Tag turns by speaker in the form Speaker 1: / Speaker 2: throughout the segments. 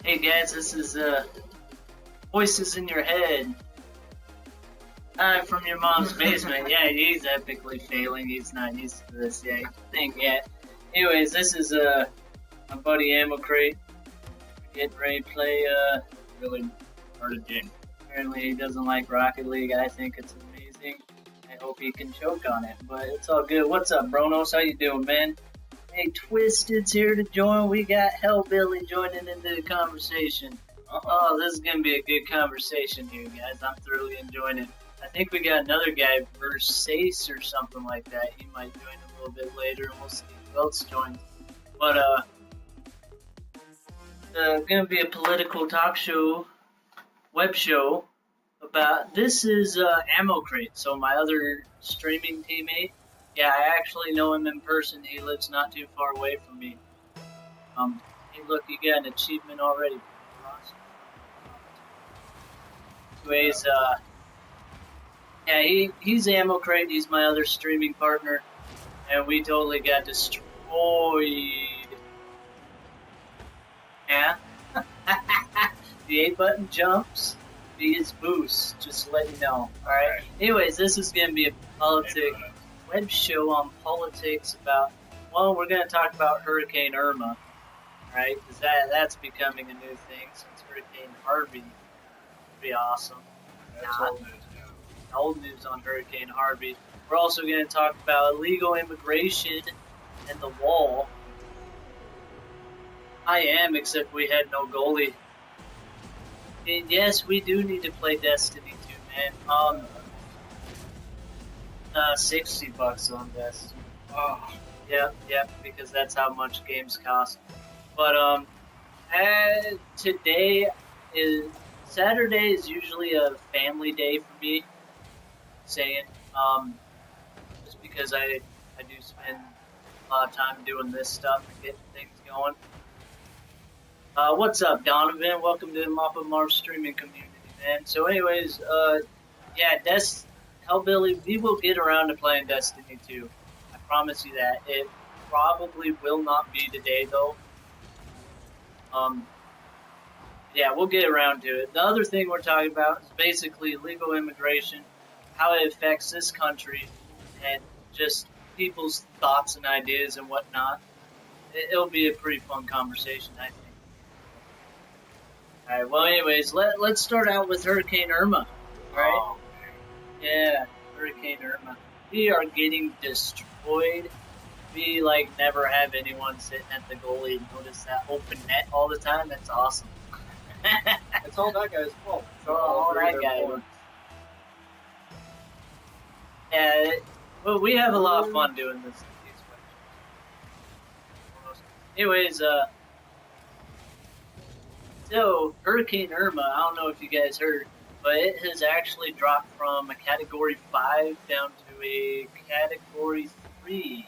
Speaker 1: Hey guys, this is Voices in Your Head. From your mom's basement. Yeah, he's epically failing. He's not used to this thing yet. Anyways, this is my buddy amammocrate. Getting ready to play really hard a game. Apparently he doesn't like Rocket League. I think it's amazing. I hope he can choke on it, but it's all good. What's up, Bronos? How you doing, man? Hey, Twisted's here to join. We got Hellbilly joining into the conversation. Oh, this is gonna be a good conversation here, guys. I'm thoroughly enjoying it. I think we got another guy, Versace or something like that. He might join a little bit later, and we'll see who else joins. But gonna be a political talk show, web show about. This is amammocrate. So my other streaming teammate. Yeah, I actually know him in person. He lives not too far away from me. Hey, look, you got an achievement already. Anyways, yeah, he's amammocrate. He's my other streaming partner, and we totally got destroyed. Yeah. The A button jumps. B is boost. Just to let you know. All right. Anyways, this is gonna be a politics web show on politics about. Well, we're gonna talk about Hurricane Irma, right? Because that's becoming a new thing since Hurricane Harvey. Pretty awesome.
Speaker 2: That's old news now.
Speaker 1: Old news on Hurricane Harvey. We're also going to talk about illegal immigration and the wall. I am, except we had no goalie. And yes, we do need to play Destiny 2, man. $60 on Destiny.
Speaker 2: Oh.
Speaker 1: Yep, because that's how much games cost. But today is Saturday is usually a family day for me. Saying, just because I do spend a lot of time doing this stuff and getting things going. What's up, Donovan? Welcome to the Marv streaming community, man. So, anyways, yeah, Hellbilly, we will get around to playing Destiny 2. I promise you that. It probably will not be today, though. Yeah, we'll get around to it. The other thing we're talking about is basically legal immigration, how it affects this country, and just people's thoughts and ideas and whatnot. It'll be a pretty fun conversation, I think. Alright, well, anyways, let's start out with Hurricane Irma, right?
Speaker 2: Oh,
Speaker 1: yeah, Hurricane Irma. We are getting destroyed. We, never have anyone sitting at the goalie and notice that open net all the time. That's awesome.
Speaker 2: It's all that guy's fault.
Speaker 1: It's all that guy. Yeah, well, we have a lot of fun doing this. Anyways, so Hurricane Irma, I don't know if you guys heard, but it has actually dropped from a Category 5 down to a Category 3.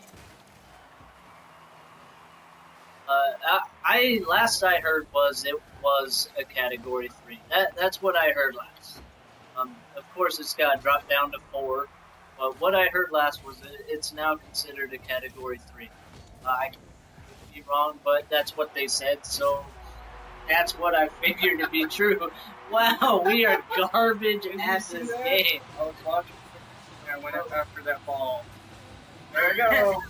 Speaker 1: Last I heard was it was a Category 3. That's what I heard last. Of course, it's got dropped down to 4. But what I heard last was it's now considered a Category 3. I could be wrong, but that's what they said, so that's what I figured to be true. Wow, we are garbage at this game.
Speaker 2: I was watching and I went up after that ball. There we go.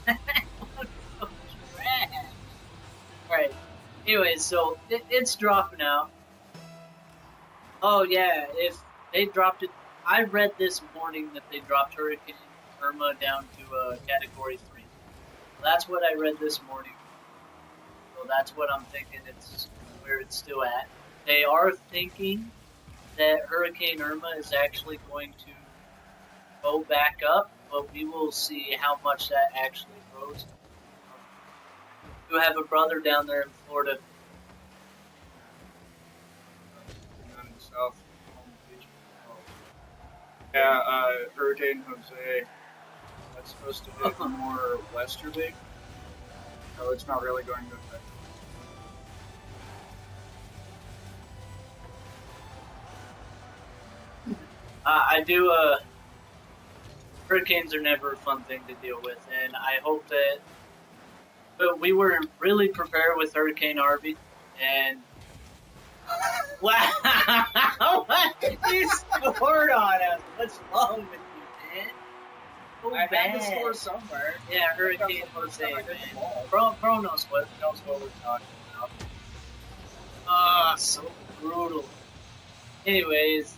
Speaker 1: Right. Anyway, so it's dropping out. Oh yeah, if they dropped it, I read this morning that they dropped Hurricane Irma down to a Category 3. That's what I read this morning. So that's what I'm thinking. It's where it's still at. They are thinking that Hurricane Irma is actually going to go back up, but we will see how much that actually grows. You have a brother down there in Florida.
Speaker 2: And then south. Yeah, Hurricane Jose. That's supposed to hit more westerly. So it's not really going to affect.
Speaker 1: I do, hurricanes are never a fun thing to deal with, and I hope that, but we were really prepared with Hurricane Harvey, and Wow! You scored on us. What's wrong with you, man? So
Speaker 2: I
Speaker 1: bad.
Speaker 2: had to score somewhere.
Speaker 1: Yeah, Hurricane Jose, man. Bro knows what we're talking about. So brutal. Anyways,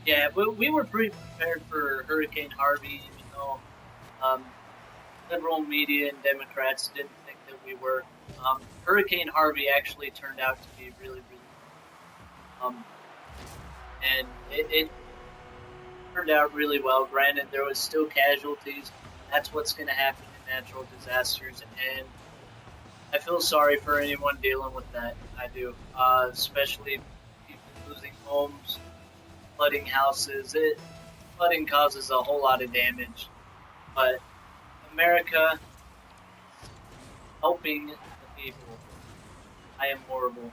Speaker 1: yeah, we were pretty prepared for Hurricane Harvey, even though liberal media and Democrats didn't think that we were. Hurricane Harvey actually turned out to be really, really, and it turned out really well. Granted, there was still casualties. That's what's going to happen in natural disasters, and I feel sorry for anyone dealing with that. I do, especially people losing homes, flooding houses. Flooding causes a whole lot of damage, but America helping the people. I am horrible.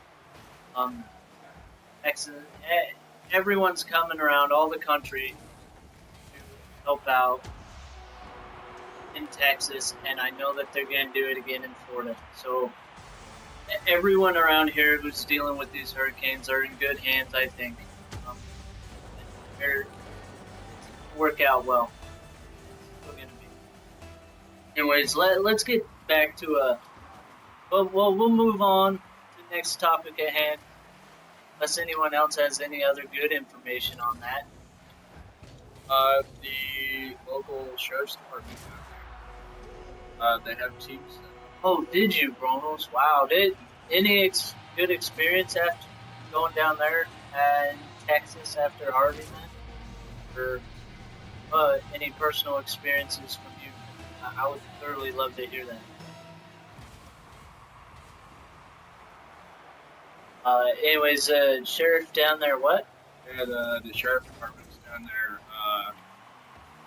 Speaker 1: Everyone's coming around all the country to help out in Texas, and I know that they're going to do it again in Florida. So everyone around here who's dealing with these hurricanes are in good hands, I think. They're work out well. It's still gonna be. Anyways, let's get back to we'll move on to the next topic at hand. Unless anyone else has any other good information on that.
Speaker 2: The local sheriff's department they have teams.
Speaker 1: Oh, did you, Bronos? Wow, did any good experience after going down there in Texas after Harvey, man? Or any personal experiences from you? I would thoroughly love to hear that. Anyways, sheriff down there, what?
Speaker 2: Yeah, the sheriff department's down there.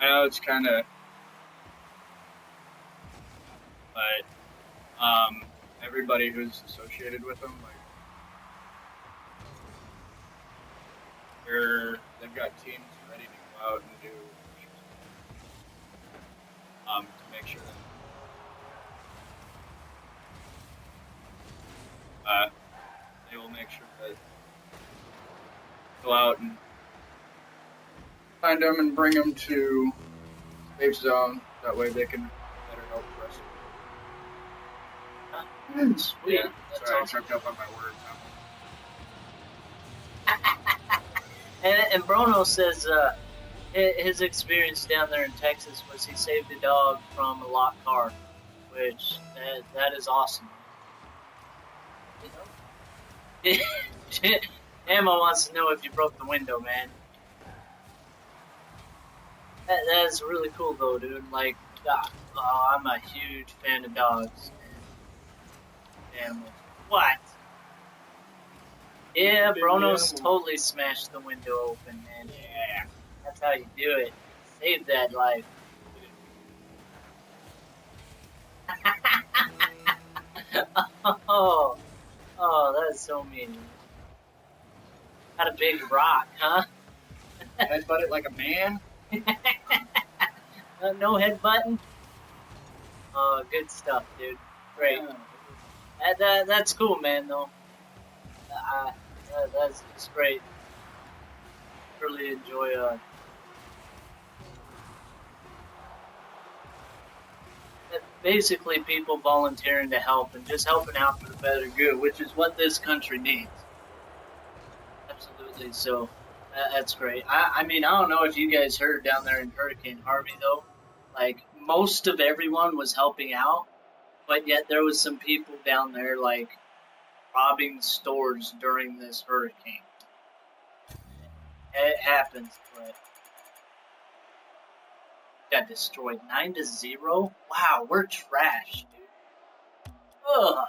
Speaker 2: I know it's kind of, but everybody who's associated with them, like, they've got teams ready to go out and do to make sure that they will make sure that go out and find them and bring them to safe zone. That way they can better help the rest.
Speaker 1: Sweet.
Speaker 2: Yeah,
Speaker 1: That's
Speaker 2: sorry,
Speaker 1: awesome.
Speaker 2: I tripped up on my words.
Speaker 1: And Bruno says his experience down there in Texas was he saved a dog from a locked car, which that is awesome. You know? Emma wants to know if you broke the window, man. That is really cool, though, dude. Like, I'm a huge fan of dogs and animals. What? Yeah, Bronos totally smashed the window open, man. Yeah, that's how you do it. Save that life. That's so mean. Got a big rock, huh?
Speaker 2: Headbutt it like a man.
Speaker 1: No head button. Oh, good stuff, dude. Great. That's cool, man. Though. That's just great. Really enjoy basically people volunteering to help and just helping out for the better good, which is what this country needs. Absolutely. So that's great. I mean, I don't know if you guys heard down there in Hurricane Harvey, though. Like, most of everyone was helping out, but yet there was some people down there, like, robbing stores during this hurricane. It happens, but got destroyed 9-0. Wow, we're trash, dude. Ugh. All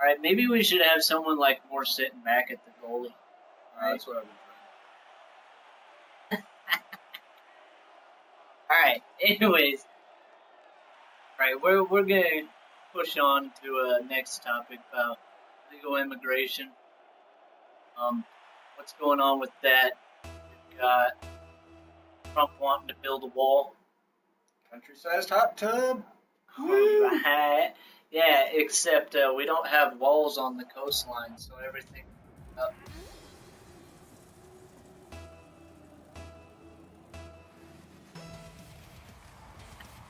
Speaker 1: right, maybe we should have someone like more sitting back at the goalie. Right?
Speaker 2: That's what I've been trying.
Speaker 1: All right. Anyways, all right, we're gonna push on to a next topic about legal immigration. What's going on with that? We've got Trump wanting to build a wall.
Speaker 2: Country-sized hot tub.
Speaker 1: Right. Yeah, except we don't have walls on the coastline, so everything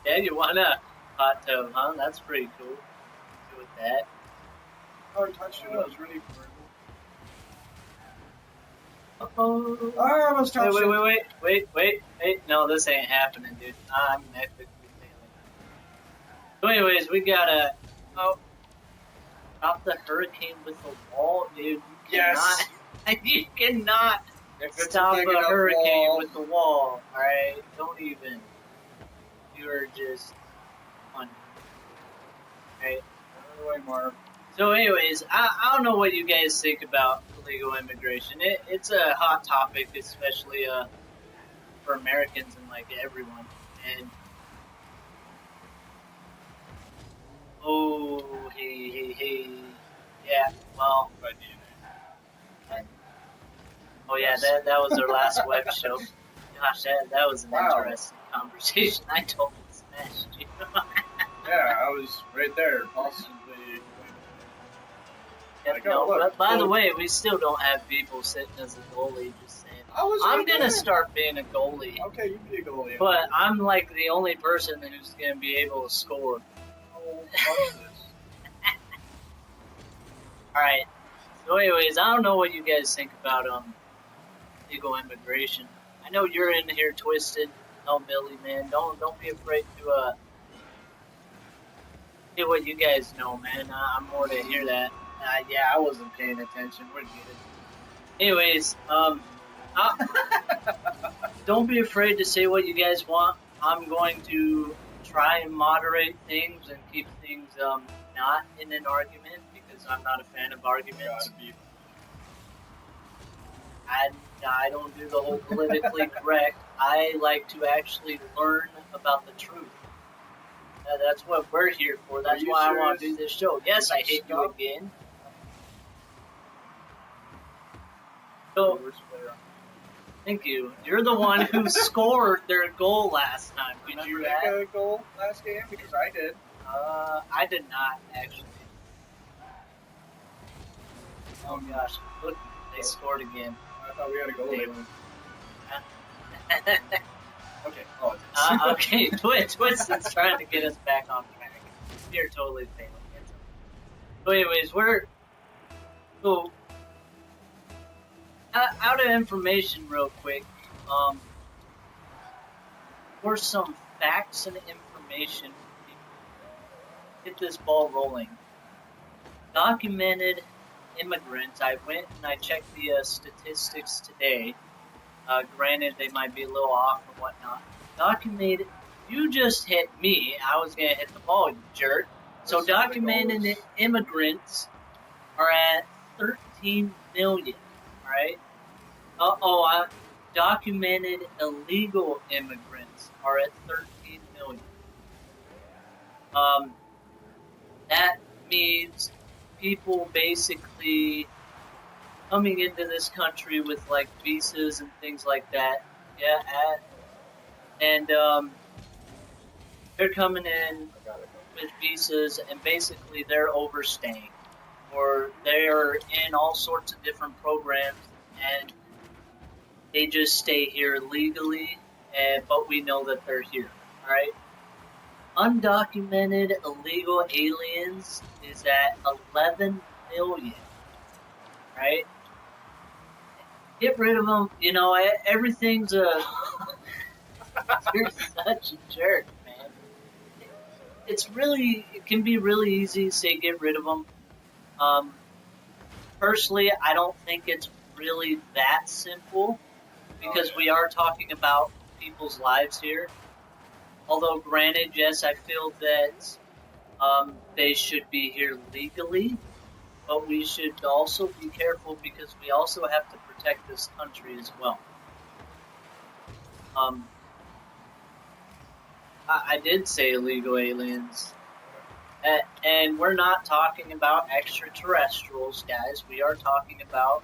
Speaker 1: Yeah, you want a hot tub, huh? That's pretty cool. Do with that.
Speaker 2: Oh, I touched it. I was ready for it.
Speaker 1: Uh-oh.
Speaker 2: I almost touched it.
Speaker 1: Wait. No, this ain't happening, dude. I'm epically failing. So anyways, we gotta stop the hurricane with the wall, dude. You
Speaker 2: Yes.
Speaker 1: cannot, you cannot
Speaker 2: If it's
Speaker 1: stop
Speaker 2: big
Speaker 1: a
Speaker 2: enough
Speaker 1: hurricane
Speaker 2: wall,
Speaker 1: with the wall. Alright? Don't even. You are just fun. Alright?
Speaker 2: Anyway, Marv.
Speaker 1: So anyways, I don't know what you guys think about illegal immigration. It's a hot topic, especially for Americans and like everyone. And oh, hey, yeah. Well, oh yeah, that was our last web show. Gosh, that was an interesting conversation. I totally smashed you.
Speaker 2: Yeah, I was right there, possibly.
Speaker 1: Yeah,
Speaker 2: Like,
Speaker 1: no,
Speaker 2: oh, look,
Speaker 1: but by the
Speaker 2: look.
Speaker 1: way, we still don't have people sitting as a goalie. Just saying.
Speaker 2: I'm
Speaker 1: I'm gonna start being a goalie,
Speaker 2: Okay, you be a goalie.
Speaker 1: but I'm like the only person who's gonna be able to score.
Speaker 2: Oh, watch this.
Speaker 1: All right. So, anyways, I don't know what you guys think about legal immigration. I know you're in here twisted, Billy, man. Don't be afraid to hear what you guys know, man. I'm more to hear that. Yeah, I wasn't paying attention. We're good. Anyways, don't be afraid to say what you guys want. I'm going to try and moderate things and keep things not in an argument because I'm not a fan of arguments. I don't do the whole politically correct. I like to actually learn about the truth. That's what we're here for. That's why I want to do this show. Yes, I hate you again. So, thank you. You're the one who scored their goal last time. Did you
Speaker 2: make a goal last game? Because I did.
Speaker 1: I did not, actually. Oh gosh, look, they scored again.
Speaker 2: I thought we had a goal. Okay.
Speaker 1: Okay, Twisted trying to get us back on track. You're totally failing. So anyways, out of information real quick, for some facts and information, get this ball rolling. Documented immigrants, I went and I checked the statistics today. Granted, they might be a little off and whatnot. Documented, you just hit me. I was going to hit the ball, you jerk. So documented immigrants are at 13 million, right? Documented illegal immigrants are at 13 million. That means people basically coming into this country with like visas and things like that. Yeah, and they're coming in with visas and basically they're overstaying or they're in all sorts of different programs and they just stay here legally, but we know that they're here, all right? Undocumented illegal aliens is at 11 million, right? Get rid of them. You know, everything's a... You're such a jerk, man. It can be really easy to say get rid of them. Personally, I don't think it's really that simple because we are talking about people's lives here. Although, granted, yes, I feel that they should be here legally, but we should also be careful because we also have to protect this country as well. I did say illegal aliens, and we're not talking about extraterrestrials, guys. We are talking about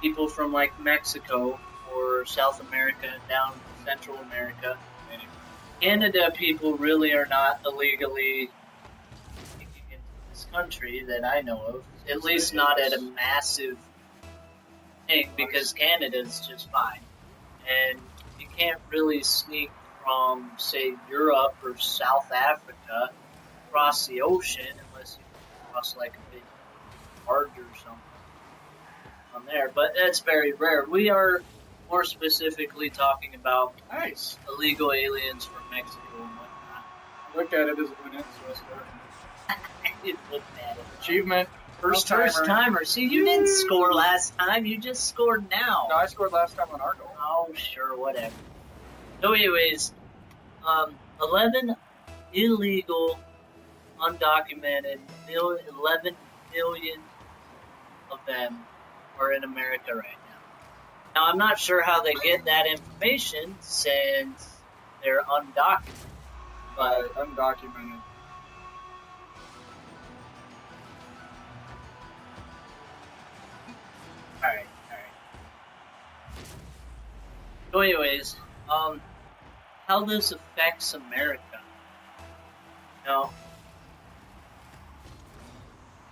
Speaker 1: people from like Mexico or South America, down Central America. Canada people really are not illegally taking into this this country that I know of. At least not at a massive thing, because Canada's just fine. And you can't really sneak from, say, Europe or South Africa across the ocean unless you cross like a big barge or something on there. But that's very rare. We are more specifically talking about
Speaker 2: Nice.
Speaker 1: illegal aliens from Mexico and whatnot.
Speaker 2: I looked at it as a win, so I scored.
Speaker 1: You looked at it.
Speaker 2: Achievement. First
Speaker 1: First timer. See, you didn't score last time. You just scored now.
Speaker 2: No, I scored last time on our goal.
Speaker 1: Oh, sure, whatever. So, anyways, 11 illegal, undocumented, 11 million of them are in America right now. Now, I'm not sure how they get that information since they're undocumented, but
Speaker 2: Undocumented.
Speaker 1: alright. So anyways, how this affects America. Now,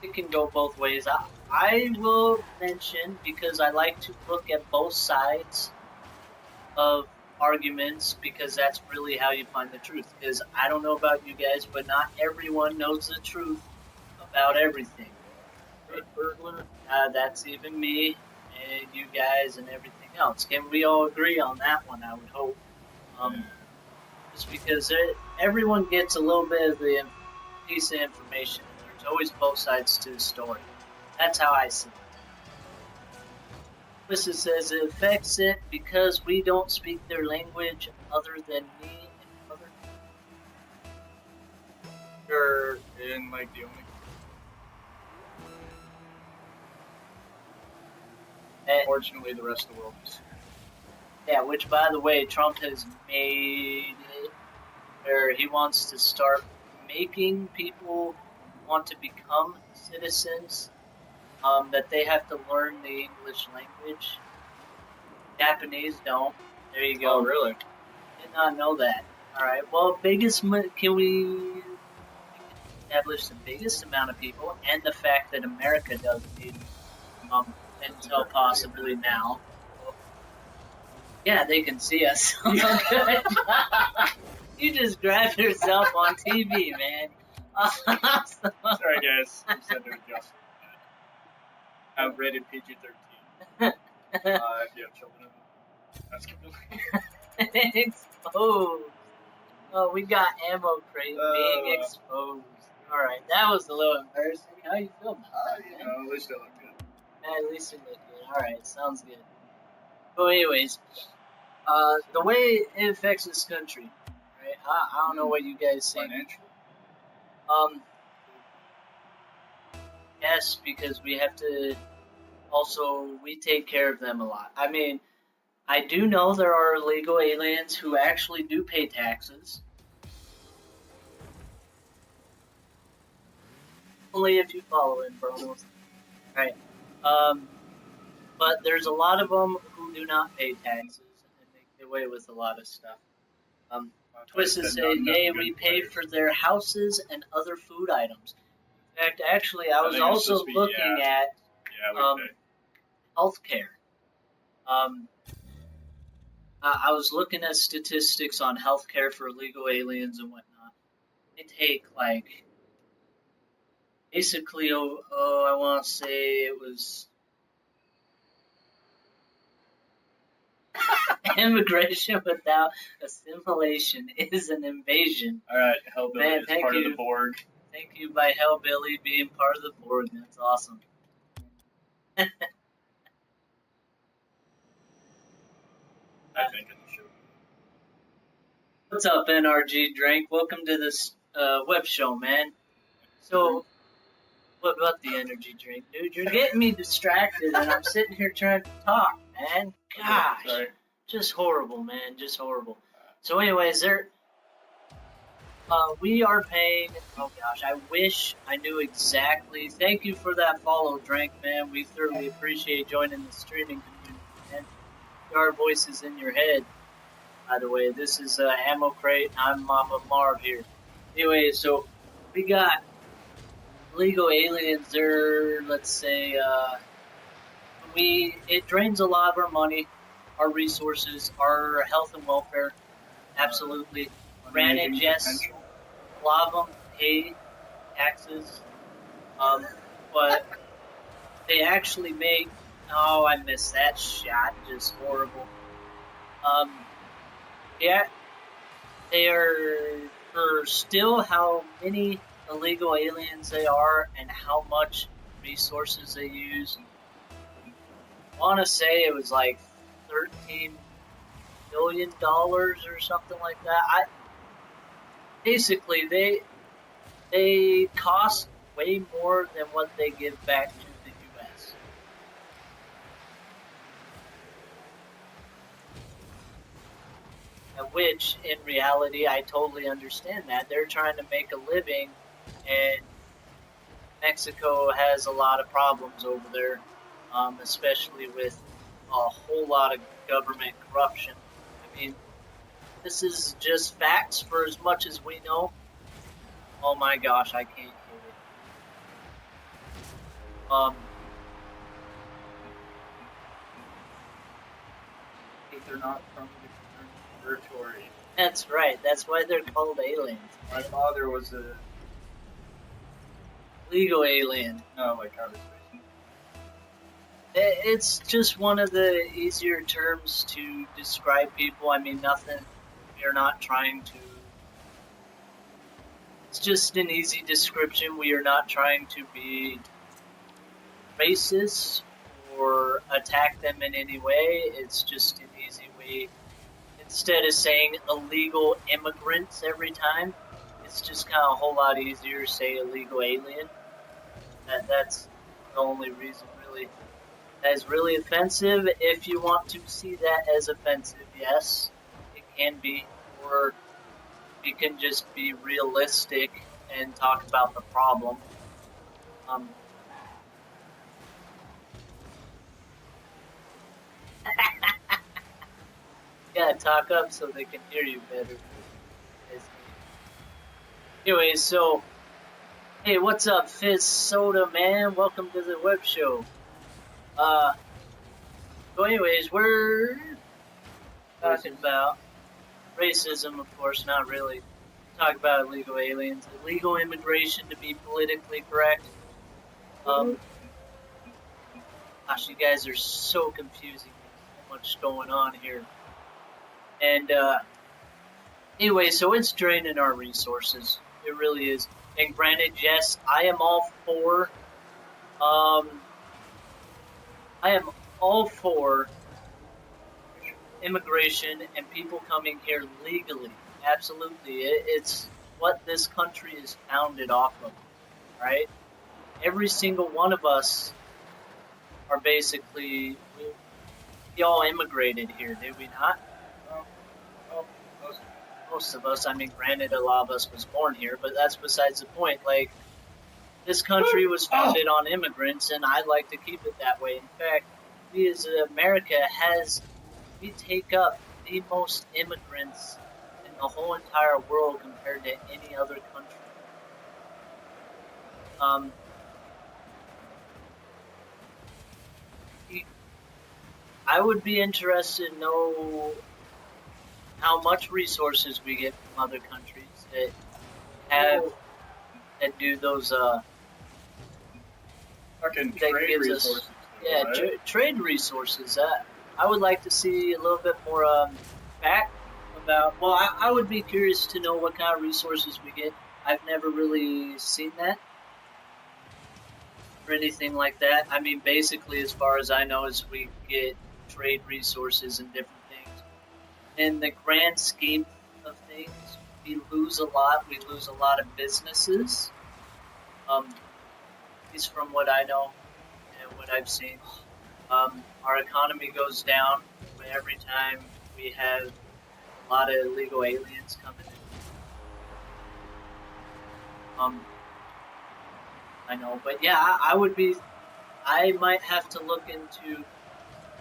Speaker 1: it can go both ways. I will mention, because I like to look at both sides of arguments, because that's really how you find the truth. Because I don't know about you guys, but not everyone knows the truth about everything. Burglar, that's even me and you guys and everything else. Can we all agree on that one? I would hope. Just because everyone gets a little bit of the piece of information, and there's always both sides to the story. That's how I see it. Twisted says it affects it because we don't speak their language other than me and other.
Speaker 2: You're in like the only. Unfortunately, the rest of the world is.
Speaker 1: Yeah, which, by the way, Trump has made it where he wants to start making people want to become citizens, that they have to learn the English language. Japanese don't. There you go.
Speaker 2: Oh, really?
Speaker 1: Did not know that. Alright, well, can we establish the biggest amount of people, and the fact that America doesn't need until possibly now. Yeah, they can see us. You just grabbed yourself on TV, man.
Speaker 2: Sorry, guys. I'm sent to adjust. I'm rated PG-13. If you have children, that's completely
Speaker 1: exposed. Oh, we got amammocrate being exposed. Alright, that was a little embarrassing. How you feel about that, man?
Speaker 2: at least I look good.
Speaker 1: At least it looked good. Alright, sounds good. So anyways, the way it affects this country, right? I don't know what you guys think.
Speaker 2: Financially?
Speaker 1: Yes, because we have to we take care of them a lot. I mean, I do know there are illegal aliens who actually do pay taxes. Only if you follow in, bro. Right. But there's a lot of them who do not pay taxes and they get away with a lot of stuff. Twisted said, yay, we pay for their houses and other food items. In fact, actually, I was also looking at healthcare. I was looking at statistics on healthcare for illegal aliens and whatnot. They take, like, basically, I want to say it was immigration without assimilation is an invasion.
Speaker 2: Alright, Hellbilly is part of the Borg.
Speaker 1: Thank you by Hellbilly being part of the Borg. That's awesome.
Speaker 2: I think it should.
Speaker 1: What's up, NRG Drink? Welcome to this web show, man. So, what about the energy drink, dude? You're getting me distracted, and I'm sitting here trying to talk, man. Gosh.
Speaker 2: Sorry.
Speaker 1: Just horrible, man. Just horrible. So anyways, we are paying, oh gosh, I wish I knew exactly. Thank you for that follow, Drink, man. We thoroughly appreciate joining the streaming community, man. Our voices in your head. By the way, this is Ammo Crate. I'm Mama Marv here. Anyway, so we got illegal aliens, they're, let's say, it drains a lot of our money, our resources, our health and welfare. Absolutely. Granted, yes, a lot of them pay taxes, but they actually make. Oh, I missed that shot. Just horrible. Yeah, they are for still how many illegal aliens they are and how much resources they use. I want to say it was like $13 billion or something like that. Basically they cost way more than what they give back to the U.S. Which, in reality, I totally understand that. They're trying to make a living, and Mexico has a lot of problems over there, especially with a whole lot of government corruption. I mean, this is just facts for as much as we know. Oh my gosh, I can't hear it.
Speaker 2: They're not from the territory.
Speaker 1: That's right. That's why they're called aliens.
Speaker 2: My father was a
Speaker 1: legal alien.
Speaker 2: No, like conversation.
Speaker 1: It's just one of the easier terms to describe people. I mean, nothing. We're not trying to. It's just an easy description. We are not trying to be racist or attack them in any way. It's just an easy way. Instead of saying illegal immigrants every time, it's just kind of a whole lot easier to say illegal alien. That's the only reason, really. That is really offensive. If you want to see that as offensive, yes, it can be. Or we can just be realistic and talk about the problem. Yeah, talk up so they can hear you better. Anyway, so, hey, what's up, Fizz Soda, man? Welcome to the web show. So anyways, we're talking about racism, of course, not really. Talk about illegal aliens, illegal immigration, to be politically correct. Gosh, you guys are so confusing. There's so much going on here. And anyway, so it's draining our resources. It really is. And granted, yes, I am all for. I am all for immigration and people coming here legally. Absolutely, it's what this country is founded off of, right? Every single one of us are basically, we all immigrated here, did we not?
Speaker 2: Well,
Speaker 1: most of us. I mean, granted, a lot of us was born here, but that's besides the point. Like, this country was founded on immigrants, and I like to keep it that way. In fact, we as America we take up the most immigrants in the whole entire world compared to any other country. I would be interested to know how much resources we get from other countries that do those
Speaker 2: fucking trade resources.
Speaker 1: Yeah, right? Trade resources. I would like to see a little bit more fact about. Well, I would be curious to know what kind of resources we get. I've never really seen that or anything like that. I mean, basically, as far as I know, is we get trade resources and different things. In the grand scheme of things, we lose a lot. We lose a lot of businesses. At least from what I know and what I've seen. Our economy goes down every time we have a lot of illegal aliens coming in. I know, but yeah, I might have to look into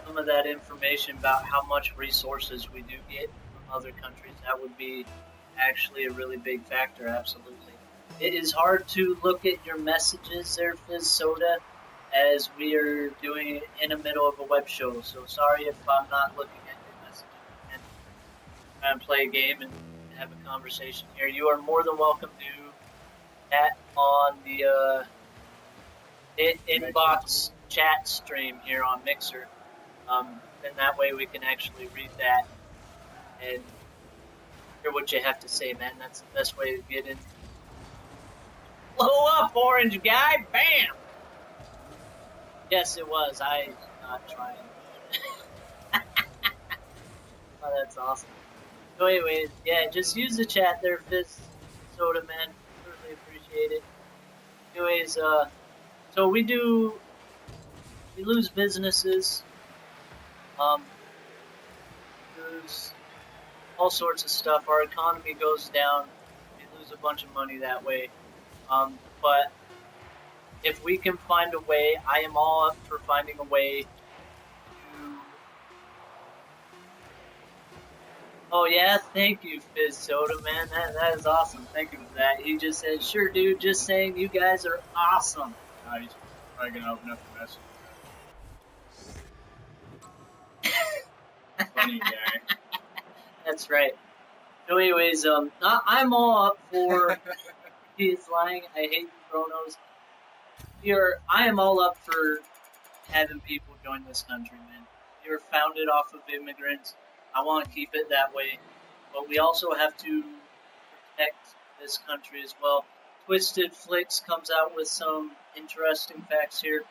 Speaker 1: some of that information about how much resources we do get from other countries. That would be actually a really big factor, absolutely. It is hard to look at your messages there, Fizz Soda, as we are doing it in the middle of a web show. So sorry if I'm not looking at your messages and trying to play a game and have a conversation here. You are more than welcome to chat on the inbox chat stream here on Mixer. And that way we can actually read that and hear what you have to say, man. That's the best way to get in. Blow up, orange guy! Bam! Yes, it was. I'm not trying. Oh, that's awesome. So anyways, yeah, just use the chat there, Fizz Soda, man. Certainly appreciate it. Anyways, so we lose businesses, lose all sorts of stuff. Our economy goes down. We lose a bunch of money that way. But if we can find a way, I am all up for finding a way to... Oh yeah, thank you, Fizz Soda, man. That is awesome. Thank you for that. He just said, sure, dude, just saying you guys are awesome.
Speaker 2: He's probably gonna open up the message. Funny guy.
Speaker 1: That's right. So anyways, I'm all up for... He is lying. I hate the chronos. I am all up for having people join this country, man. We are founded off of immigrants. I want to keep it that way. But we also have to protect this country as well. Twisted Flicks comes out with some interesting facts here.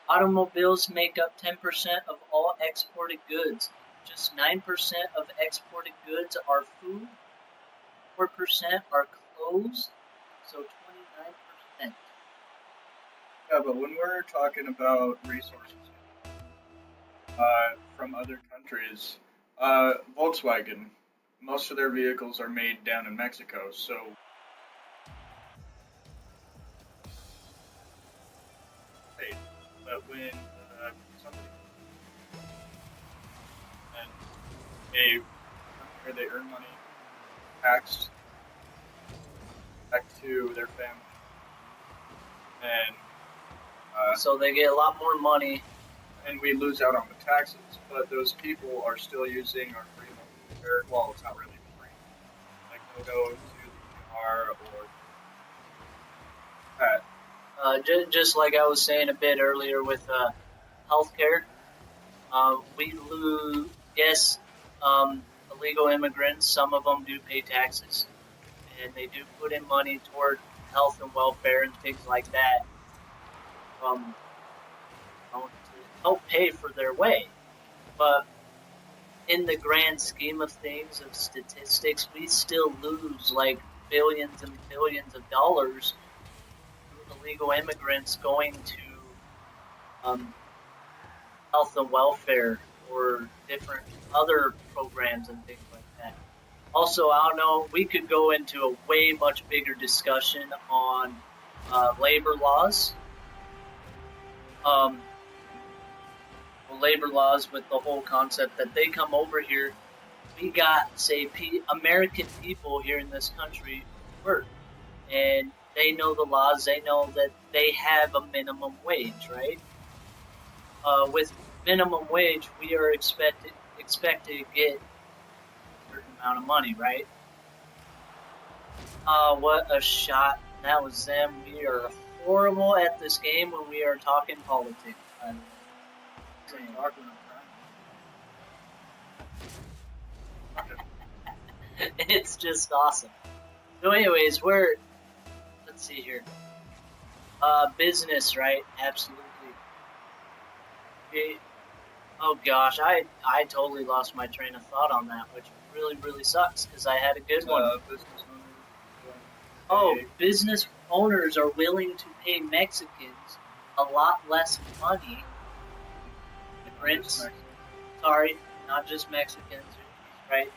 Speaker 1: Automobiles make up 10% of all exported goods. Just 9% of exported goods are food. 4% are clothes. So 29%.
Speaker 2: Yeah, but when we're talking about resources from other countries, Volkswagen, most of their vehicles are made down in Mexico, so but when somebody and they earn money taxed back to their family, and
Speaker 1: so they get a lot more money,
Speaker 2: and we lose out on the taxes. But those people are still using our free healthcare. Well, it's not really free. Like they'll go to the ER or that.
Speaker 1: just like I was saying a bit earlier with healthcare, we lose. Yes, illegal immigrants. Some of them do pay taxes, and they do put in money toward health and welfare and things like that. To help pay for their way, but in the grand scheme of things, of statistics, we still lose like billions and billions of dollars to illegal immigrants going to health and welfare or different other programs and things like that. Also, I don't know, we could go into a way much bigger discussion on labor laws. Labor laws with the whole concept that they come over here. We got, say, American people here in this country work, and they know the laws. They know that they have a minimum wage, right? With minimum wage, we are expected to get a certain amount of money, right? What a shot! That was them. We are horrible at this game when we are talking politics. It's just awesome. So anyways, let's see here. Business, right? Absolutely. Okay. Oh gosh, I totally lost my train of thought on that, which really, really sucks because I had a good one. Business owners are willing to pay Mexicans a lot less money. Immigrants, sorry, not just Mexicans, right?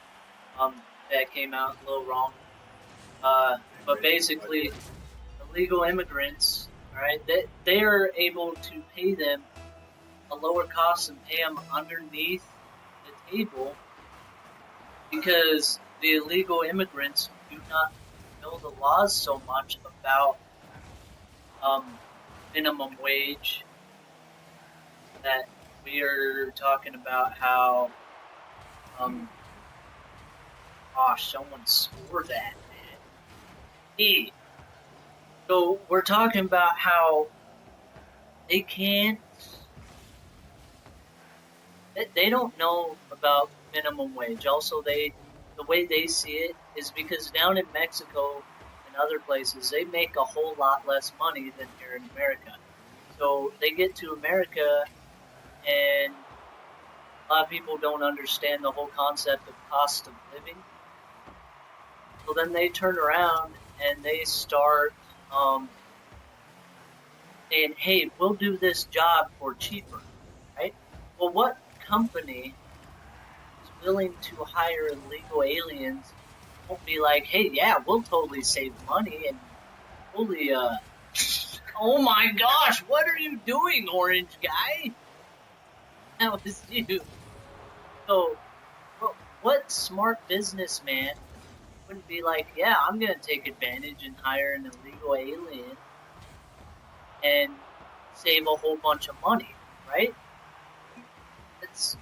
Speaker 1: That came out a little wrong. But basically, illegal immigrants, right? They are able to pay them a lower cost and pay them underneath the table because the illegal immigrants do not know the laws so much about minimum wage that we are talking about how gosh, someone swore that, man. Hey, so we're talking about how they can't, they don't know about minimum wage. Also, the way they see it is because down in Mexico and other places, they make a whole lot less money than here in America. So they get to America, and a lot of people don't understand the whole concept of cost of living. So then they turn around and they start saying, hey, we'll do this job for cheaper, right? Well, what company is willing to hire illegal aliens won't be like, hey, yeah, we'll totally save money and totally, oh my gosh, what are you doing, orange guy? That was you. So, what smart businessman wouldn't be like, yeah, I'm going to take advantage and hire an illegal alien and save a whole bunch of money, right? That's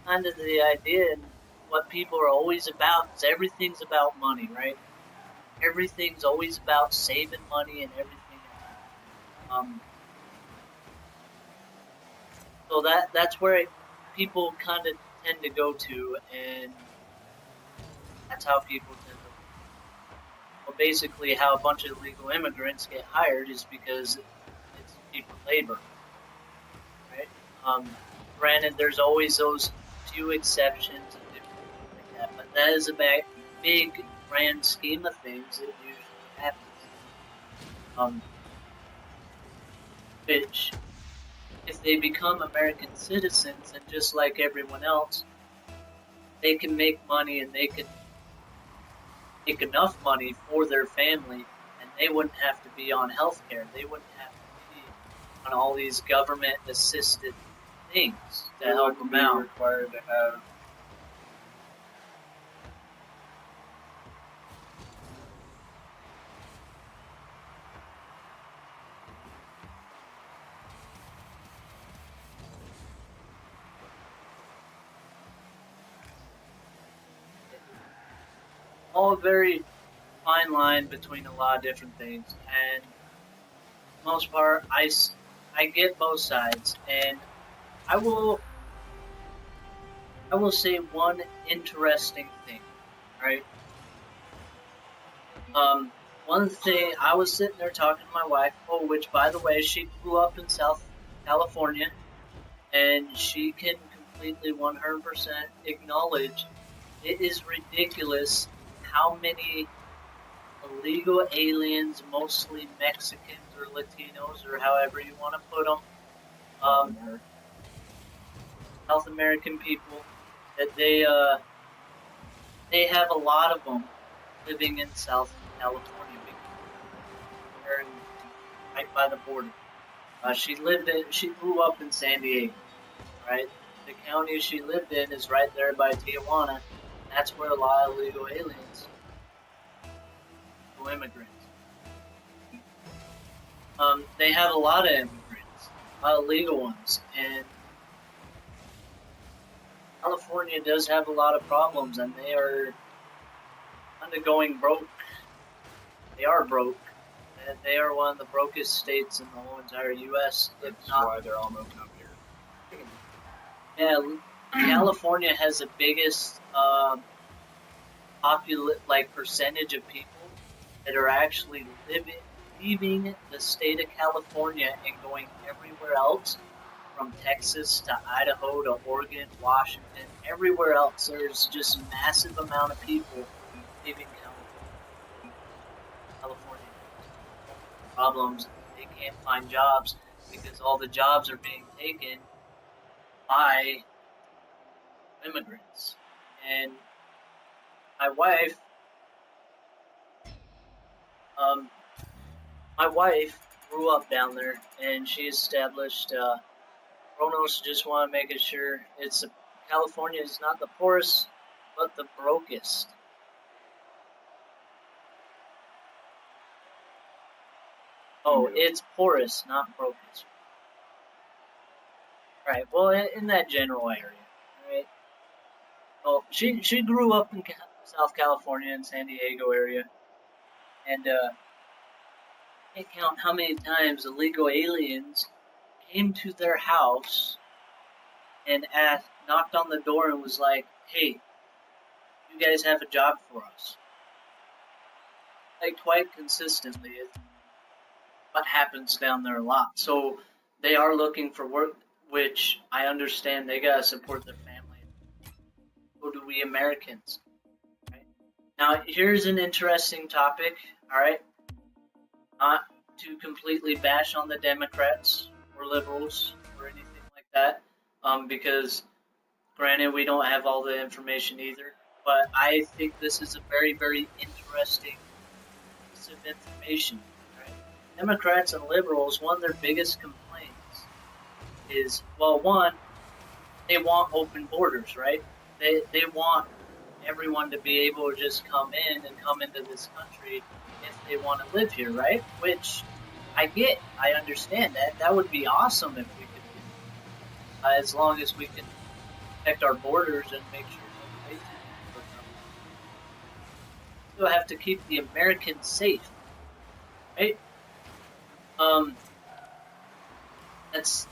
Speaker 1: kind of the idea, and what people are always about is everything's about money, right? Everything's always about saving money and everything else. So that's where people kind of tend to go to, and that's how people tend to. Well, basically, how a bunch of illegal immigrants get hired is because it's cheaper labor, right? Granted, there's always those few exceptions and different things like that, but that is a big grand scheme of things that usually happens. Which, if they become American citizens and just like everyone else, they can make money and they can make enough money for their family, and they wouldn't have to be on health care. They wouldn't have to be on all these government assisted things to help them out.
Speaker 2: Required to have
Speaker 1: all a very fine line between a lot of different things, and for the most part, I get both sides, and I will say one interesting thing, right? One thing, I was sitting there talking to my wife, which by the way, she grew up in South California, and she can completely 100% acknowledge it is ridiculous how many illegal aliens, mostly Mexicans or Latinos or however you want to put them, South American people, that they have a lot of them living in South California. They're right by the border. She grew up in San Diego, right? The county she lived in is right there by Tijuana. That's where a lot of illegal aliens, immigrants. They have a lot of immigrants, a lot of legal ones, and California does have a lot of problems, and they are undergoing broke. They are broke. And they are one of the brokest states in the whole entire U.S.
Speaker 2: That's why they're all moving up here.
Speaker 1: Yeah, California has the biggest percentage of people that are actually leaving the state of California and going everywhere else, from Texas to Idaho to Oregon, Washington, everywhere else. There's just a massive amount of people leaving California. Problems, they can't find jobs because all the jobs are being taken by immigrants. And my wife grew up down there, and she established Kronos. Just want to make sure California is not the poorest but the brokest. Oh,
Speaker 2: Yeah.
Speaker 1: it's porous, not broken. Right. Well, in that general area. Right. Well, she grew up in South California in San Diego area, and can't count how many times illegal aliens came to their house and knocked on the door and was like, "Hey, you guys have a job for us." Like quite consistently, it's what happens down there a lot. So they are looking for work, which I understand they gotta support their family. So do we Americans. Right? Now, here's an interesting topic. All right, not to completely bash on the Democrats or liberals or anything like that, because granted we don't have all the information either. But I think this is a very, very interesting piece of information. Right? Democrats and liberals, one of their biggest complaints is, well, one, they want open borders, right? They want everyone to be able to just come in and come into this country if they want to live here, right? Which I get, I understand that. That would be awesome if we could do it. As long as we can protect our borders and make sure nobody's still have to keep the Americans safe, right? That's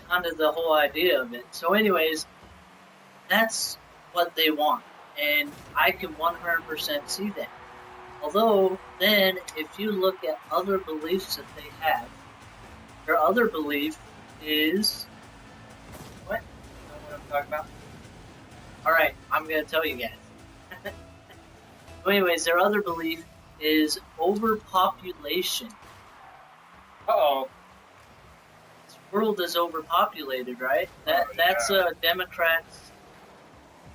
Speaker 1: kind of the whole idea of it. So anyways, that's what they want, and I can 100% see that. Although, then, if you look at other beliefs that they have, their other belief is what? You know what I'm talking about? Alright, I'm going to tell you guys. So anyways, their other belief is overpopulation.
Speaker 2: Uh-oh.
Speaker 1: This world is overpopulated, right? That's Democrats,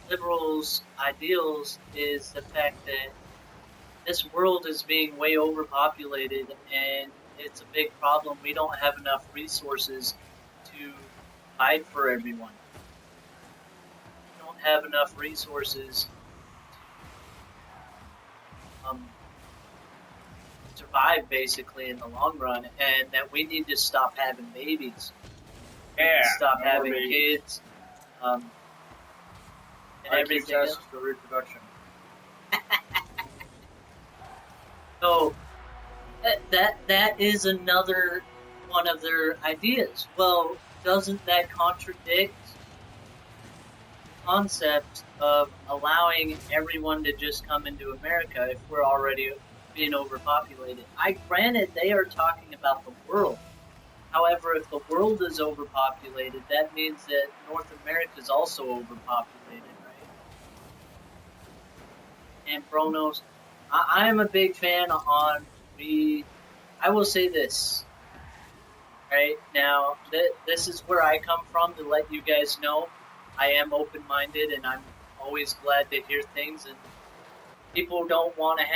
Speaker 1: liberals' ideals is the fact that this world is being way overpopulated and it's a big problem. We don't have enough resources to provide for everyone. We don't have enough resources to survive basically in the long run, and that we need to stop having babies.
Speaker 2: Yeah.
Speaker 1: Stop
Speaker 2: no more
Speaker 1: having
Speaker 2: babies.
Speaker 1: kids. And everything
Speaker 2: IQ
Speaker 1: else.
Speaker 2: test for reproduction.
Speaker 1: So that is another one of their ideas. Well, doesn't that contradict the concept of allowing everyone to just come into America if we're already being overpopulated? Granted, they are talking about the world. However, if the world is overpopulated, that means that North America is also overpopulated, right? And Bronos, I am a big fan on I will say this, right? Now, this is where I come from to let you guys know I am open-minded and I'm always glad to hear things. And people don't want to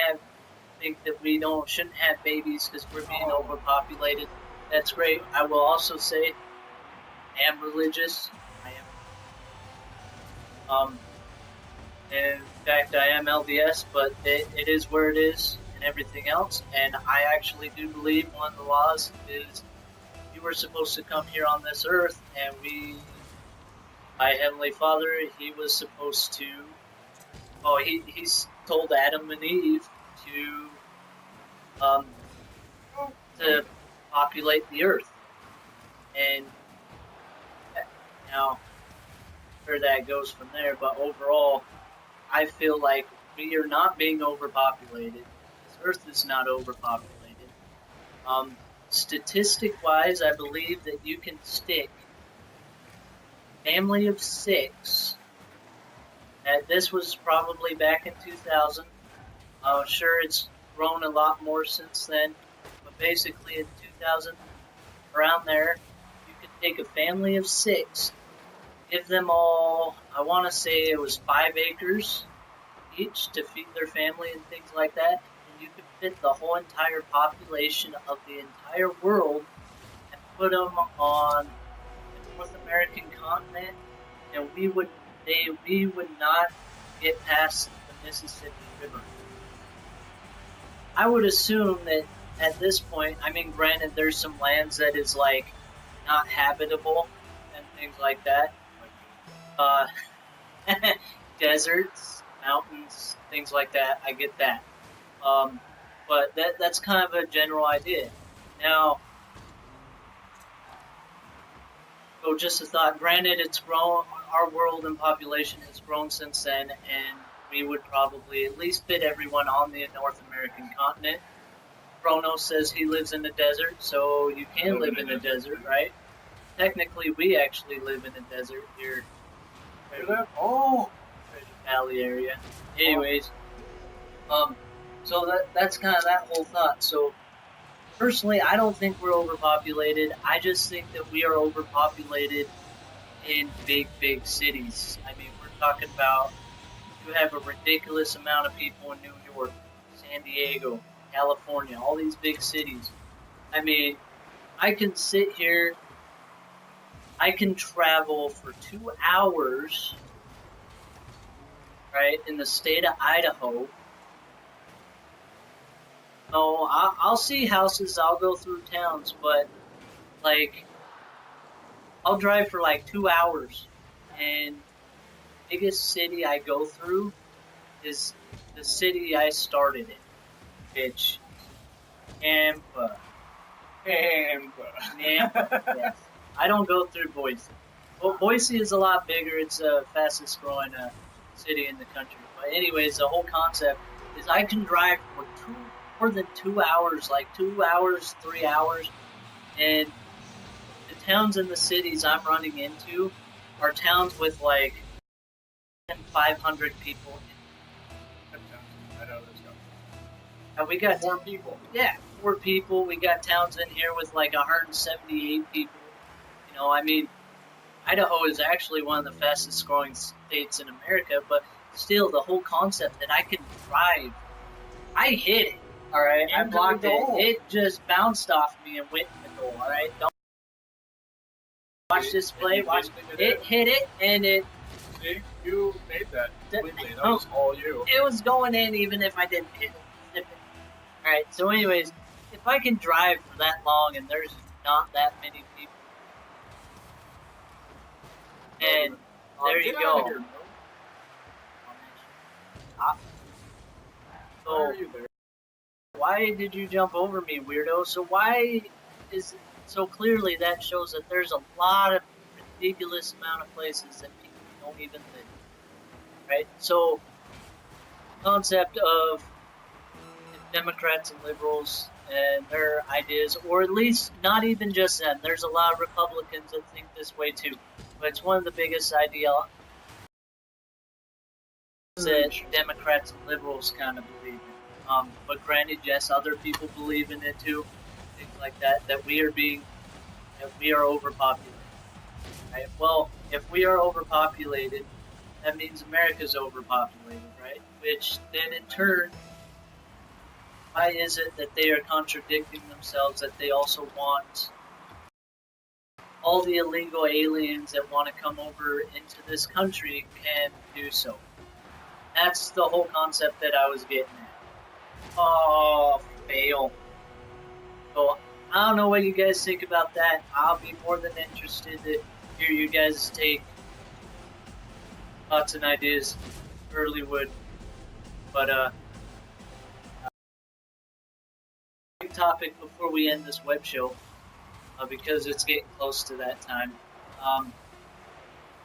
Speaker 1: think that we shouldn't have babies because we're being overpopulated. That's great. I will also say I am religious. In fact, I am LDS, but it is where it is and everything else. And I actually do believe one of the laws is you were supposed to come here on this earth, and my Heavenly Father, he was supposed to, he's told Adam and Eve to populate the earth. And now, where that goes from there, but overall, I feel like we are not being overpopulated. This earth is not overpopulated. Statistic-wise, I believe that you can stick a family of 6. And this was probably back in 2000. I'm sure it's grown a lot more since then. But basically in 2000, around there, you could take a family of 6, give them all, I want to say it was 5 acres each to feed their family and things like that. And you could fit the whole entire population of the entire world and put them on the North American continent, and we would not get past the Mississippi River. I would assume that at this point, I mean, granted, there's some lands that is like not habitable and things like that. Uh, deserts, mountains, things like that. I get that. But that's kind of a general idea. Now, so just a thought. Granted, it's grown. Our world and population has grown since then, and we would probably at least fit everyone on the North American continent. Chronos says he lives in the desert, so you can live in the desert, right? Technically, we actually live in the desert here.
Speaker 2: Oh,
Speaker 1: Valley area. Anyways, so that's kind of that whole thought. So personally, I don't think we're overpopulated. I just think that we are overpopulated in big cities. I mean, we're talking about you have a ridiculous amount of people in New York, San Diego, California, all these big cities. I mean, I can sit here, I can travel for 2 hours, right, in the state of Idaho. So I'll see houses, I'll go through towns, but like, I'll drive for like 2 hours, and the biggest city I go through is the city I started in, which Tampa. Yes. I don't go through Boise. Well, Boise is a lot bigger. It's the fastest growing city in the country. But anyways, the whole concept is I can drive for more than 2 hours, like 2 hours, 3 hours, and the towns and the cities I'm running into are towns with like 500 people.
Speaker 2: I know this guy.
Speaker 1: And we got
Speaker 2: 4 people.
Speaker 1: Yeah, 4 people. We got towns in here with like 178 people. You know, I mean, Idaho is actually one of the fastest growing states in America, but still, the whole concept that I can drive, I hit it. All right, I blocked it. It just bounced off me and went in the goal. All right, don't watch this play. Watch it hit it, and it.
Speaker 2: See, you made that completely. That was all you.
Speaker 1: It was going in even if I didn't hit it. All right. So, anyways, if I can drive for that long and there's not that many people, and there you go.
Speaker 2: Why are you there?
Speaker 1: Why did you jump over me, weirdo? So why is it, so clearly that shows that there's a lot of ridiculous amount of places that people don't even live, right? So concept of Democrats and liberals and their ideas, or at least not even just them. There's a lot of Republicans that think this way too, but it's one of the biggest ideals that Democrats and liberals kind of believe in. But granted, yes, other people believe in it too, things like that. That we are overpopulated. Right? Well, if we are overpopulated, that means America's overpopulated, right? Which then in turn, why is it that they are contradicting themselves? That they also want all the illegal aliens that want to come over into this country can do so. That's the whole concept that I was getting at. Oh, fail. So, I don't know what you guys think about that. I'll be more than interested to hear you guys' take, thoughts and ideas. Early would. But, big topic before we end this web show, because it's getting close to that time.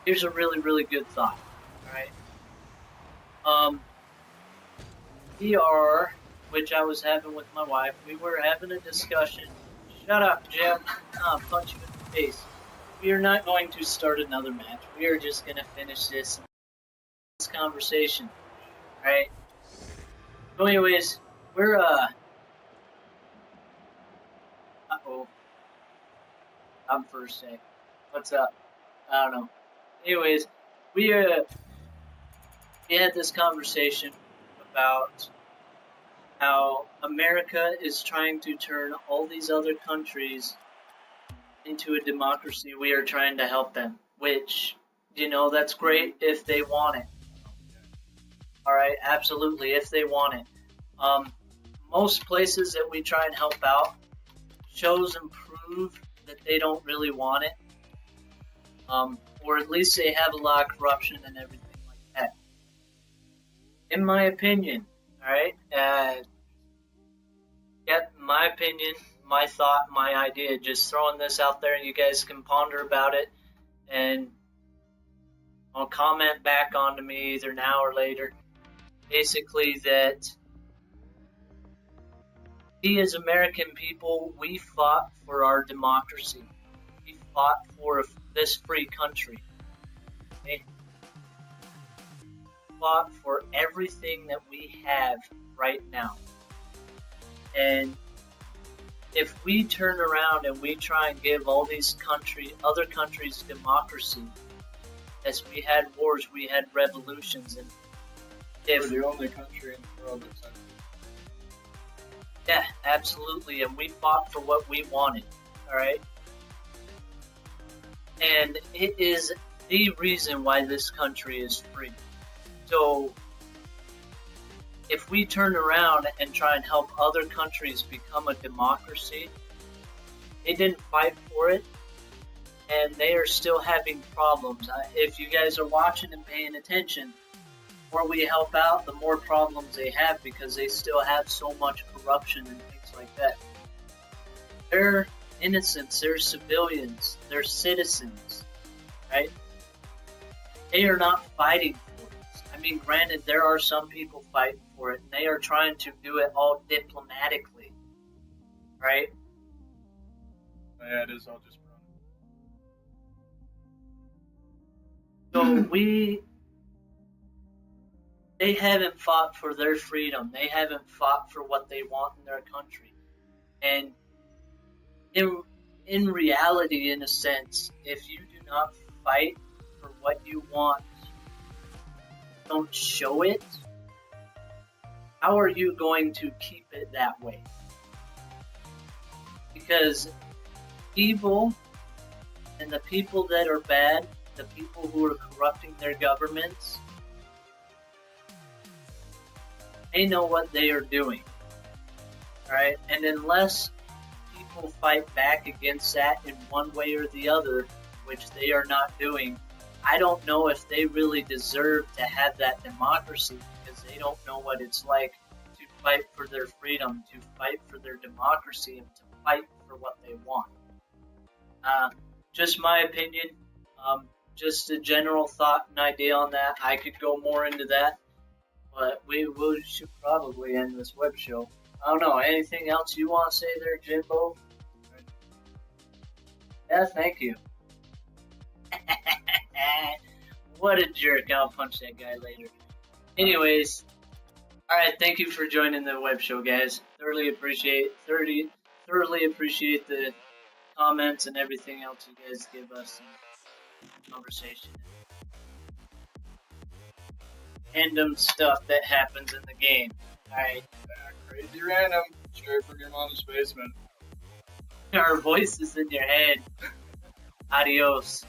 Speaker 1: Here's a really good thought, alright? We are, which I was having with my wife, we were having a discussion. Shut up, Jim. I'll punch you in the face. We are not going to start another match. We are just going to finish this conversation. Alright? So anyways, we're, uh-oh. I'm first, eh? What's up? I don't know. Anyways, we had this conversation about how America is trying to turn all these other countries into a democracy. We are trying to help them, which, you know, that's great if they want it. All right, absolutely, if they want it. most places that we try and help out shows and prove that they don't really want it, or at least they have a lot of corruption and everything like that. In my opinion, all right, my opinion, my thought, my idea, just throwing this out there, and you guys can ponder about it, and I'll comment back onto me either now or later. Basically, that we as American people, we fought for our democracy. We fought for this free country. Okay? We fought for everything that we have right now. And if we turn around and we try and give all these other countries democracy, as we had wars, we had revolutions, and
Speaker 2: we're the only country in the world that's
Speaker 1: yeah, absolutely, and we fought for what we wanted, all right? And it is the reason why this country is free. So if we turn around and try and help other countries become a democracy, they didn't fight for it, and they are still having problems. If you guys are watching and paying attention, the more we help out, the more problems they have, because they still have so much corruption and things like that. They're innocents, they're civilians, they're citizens, right? They are not fighting for it. I mean, granted, there are some people fighting for it, and they are trying to do it all diplomatically, right?
Speaker 2: Yeah, it is all just
Speaker 1: So they haven't fought for their freedom. They haven't fought for what they want in their country. And in reality, in a sense, if you do not fight for what you want, don't show it, how are you going to keep it that way? Because evil and the people that are bad, the people who are corrupting their governments, they know what they are doing, right? And unless people fight back against that in one way or the other, which they are not doing, I don't know if they really deserve to have that democracy, because they don't know what it's like to fight for their freedom, to fight for their democracy, and to fight for what they want. Just my opinion, just a general thought and idea on that. I could go more into that, but we should probably end this web show. I don't know, anything else you want to say there, Jimbo? Yeah, thank you. What a jerk, I'll punch that guy later. Anyways, alright, thank you for joining the web show, guys. Thoroughly appreciate the comments and everything else you guys give us in conversation. Random stuff that happens in the game. Alright.
Speaker 2: crazy random, straight from your mom's basement.
Speaker 1: Our voices in your head. Adios.